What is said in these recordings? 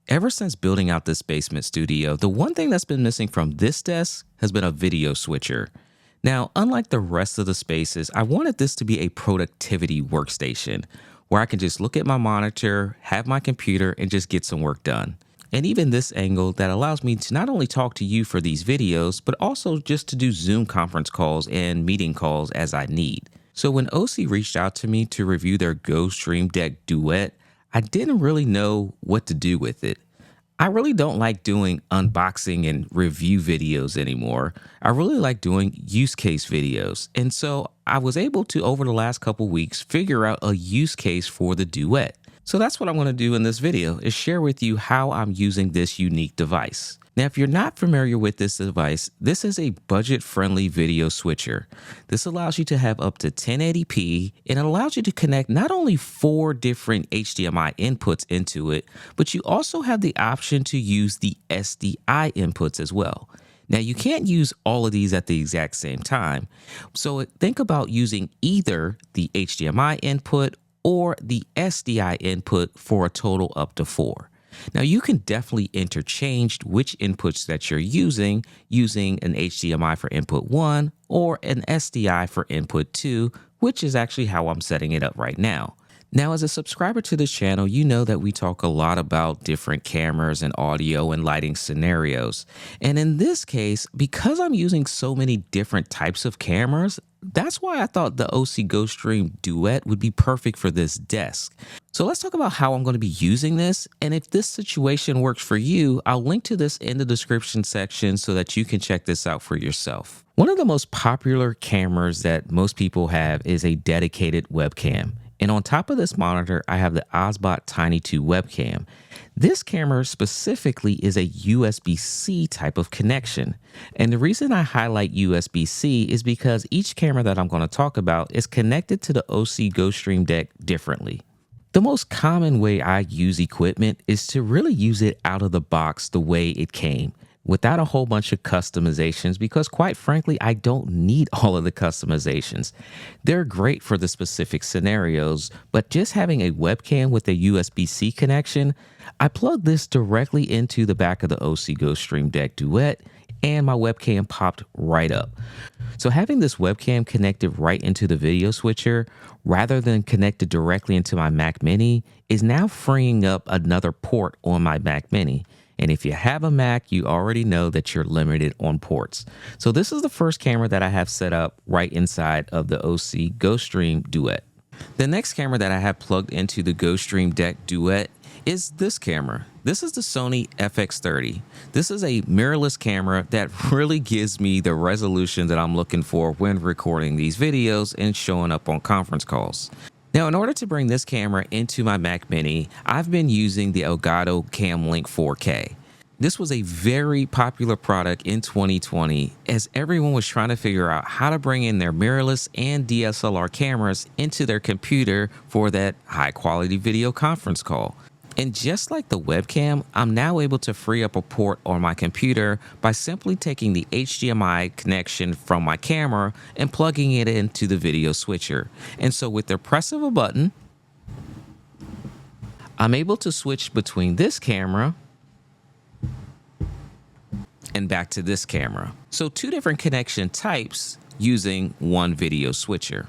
Ever since building out this basement studio, the one thing that's been missing from this desk has been a video switcher. Now, unlike the rest of the spaces, I wanted this to be a productivity workstation where I can just look at my monitor, have my computer, and just get some work done. And even this angle that allows me to not only talk to you for these videos, but also just to do Zoom conference calls and meeting calls as I need. So when OSEE reached out to me to review their Gostream Duet, I didn't really know what to do with it. I really don't like doing unboxing and review videos anymore. I really like doing use case videos. And so I was able to, over the last couple weeks, figure out a use case for the Duet. So that's what I'm going to do in this video, is share with you how I'm using this unique device. Now, if you're not familiar with this device, this is a budget-friendly video switcher. This allows you to have up to 1080p, and it allows you to connect not only 4 different HDMI inputs into it, but you also have the option to use the SDI inputs as well. Now, you can't use all of these at the exact same time, so think about using either the HDMI input or the SDI input for a total up to 4. Now, you can definitely interchange which inputs that you're using an HDMI for input 1 or an SDI for input 2, which is actually how I'm setting it up right now. Now, as a subscriber to this channel, you know that we talk a lot about different cameras and audio and lighting scenarios. And in this case, because I'm using so many different types of cameras, that's why I thought the OSEE Gostream Duet would be perfect for this desk. So let's talk about how I'm going to be using this. And if this situation works for you, I'll link to this in the description section so that you can check this out for yourself. One of the most popular cameras that most people have is a dedicated webcam. And on top of this monitor, I have the OSEE Tiny 2 webcam. This camera specifically is a USB-C type of connection. And the reason I highlight USB-C is because each camera that I'm going to talk about is connected to the OSEE Gostream Deck differently. The most common way I use equipment is to really use it out of the box the way it came, without a whole bunch of customizations, because quite frankly, I don't need all of the customizations. They're great for the specific scenarios, but just having a webcam with a USB-C connection, I plug this directly into the back of the OSEE Gostream Duet, and my webcam popped right up. So having this webcam connected right into the video switcher, rather than connected directly into my Mac Mini, is now freeing up another port on my Mac Mini. And if you have a Mac, you already know that you're limited on ports. So this is the first camera that I have set up right inside of the OSEE Gostream Duet. The next camera that I have plugged into the Gostream Duet is this camera. This is the Sony FX30. This is a mirrorless camera that really gives me the resolution that I'm looking for when recording these videos and showing up on conference calls. Now, in order to bring this camera into my Mac Mini, I've been using the Elgato Cam Link 4K. This was a very popular product in 2020 as everyone was trying to figure out how to bring in their mirrorless and DSLR cameras into their computer for that high quality video conference call. And just like the webcam, I'm now able to free up a port on my computer by simply taking the HDMI connection from my camera and plugging it into the video switcher. And so with the press of a button, I'm able to switch between this camera and back to this camera. So 2 different connection types using one video switcher.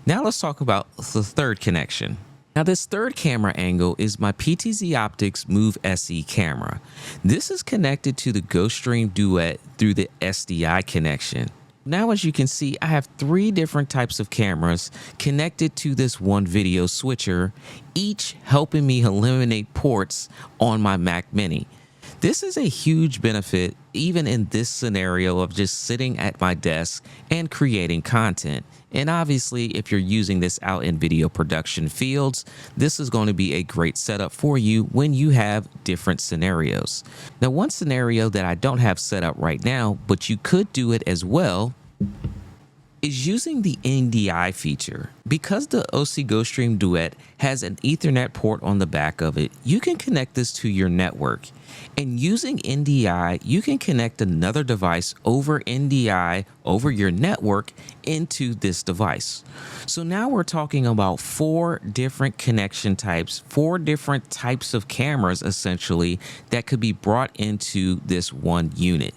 Now let's talk about the third connection. Now this third camera angle is my PTZ Optics Move SE camera. This is connected to the Gostream Duet through the SDI connection. Now, as you can see, I have 3 different types of cameras connected to this one video switcher, each helping me eliminate ports on my Mac Mini. This is a huge benefit even in this scenario of just sitting at my desk and creating content. And obviously, if you're using this out in video production fields, this is going to be a great setup for you when you have different scenarios. Now, one scenario that I don't have set up right now, but you could do it as well, is using the NDI feature. Because the OSEE Gostream Duet has an Ethernet port on the back of it, you can connect this to your network. And using NDI, you can connect another device over NDI over your network into this device. So now we're talking about 4 different connection types, 4 different types of cameras essentially that could be brought into this one unit.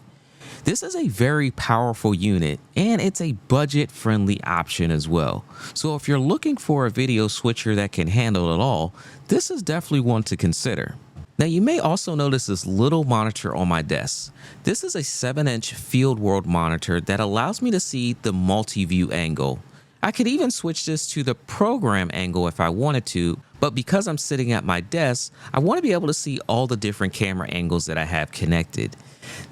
This is a very powerful unit, and it's a budget-friendly option as well. So if you're looking for a video switcher that can handle it all, this is definitely one to consider. Now you may also notice this little monitor on my desk. This is a 7-inch field world monitor that allows me to see the multi-view angle. I could even switch this to the program angle if I wanted to, but because I'm sitting at my desk, I want to be able to see all the different camera angles that I have connected.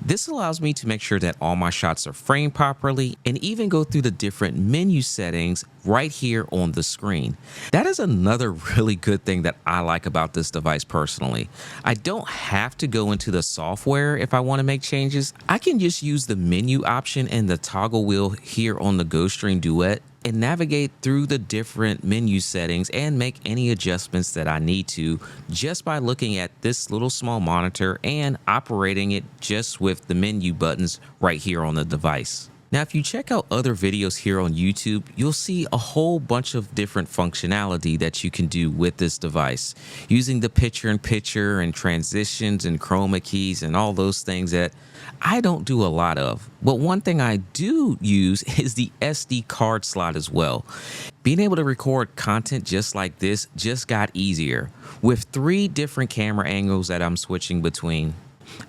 This allows me to make sure that all my shots are framed properly and even go through the different menu settings right here on the screen. That is another really good thing that I like about this device personally. I don't have to go into the software if I want to make changes. I can just use the menu option and the toggle wheel here on the Gostream Duet and navigate through the different menu settings and make any adjustments that I need to just by looking at this little small monitor and operating it just with the menu buttons right here on the device. Now, if you check out other videos here on YouTube, you'll see a whole bunch of different functionality that you can do with this device using the picture-in-picture and transitions and chroma keys and all those things that I don't do a lot of. But one thing I do use is the SD card slot as well. Being able to record content just like this just got easier. With 3 different camera angles that I'm switching between,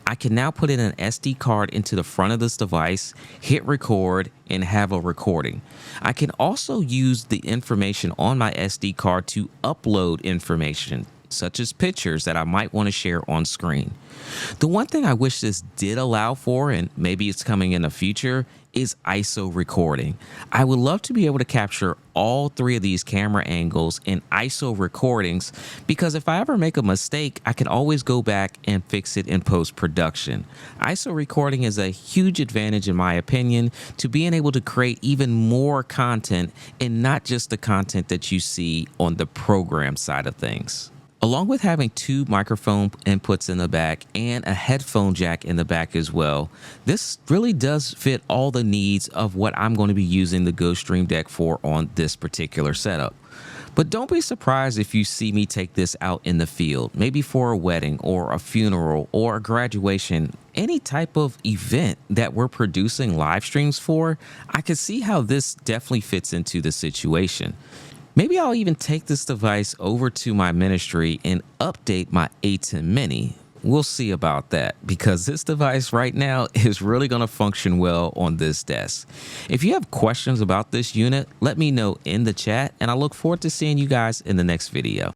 I can now put in an SD card into the front of this device, hit record, and have a recording. I can also use the information on my SD card to upload information, such as pictures that I might want to share on screen. The one thing I wish this did allow for, and maybe it's coming in the future, is ISO recording. I would love to be able to capture all 3 of these camera angles in ISO recordings, because if I ever make a mistake, I can always go back and fix it in post-production. ISO recording is a huge advantage in my opinion to being able to create even more content and not just the content that you see on the program side of things. Along with having 2 microphone inputs in the back and a headphone jack in the back as well, this really does fit all the needs of what I'm going to be using the Gostream Deck for on this particular setup. But don't be surprised if you see me take this out in the field, maybe for a wedding or a funeral or a graduation, any type of event that we're producing live streams for. I can see how this definitely fits into the situation. Maybe I'll even take this device over to my ministry and update my A10 Mini. We'll see about that, because this device right now is really going to function well on this desk. If you have questions about this unit, let me know in the chat, and I look forward to seeing you guys in the next video.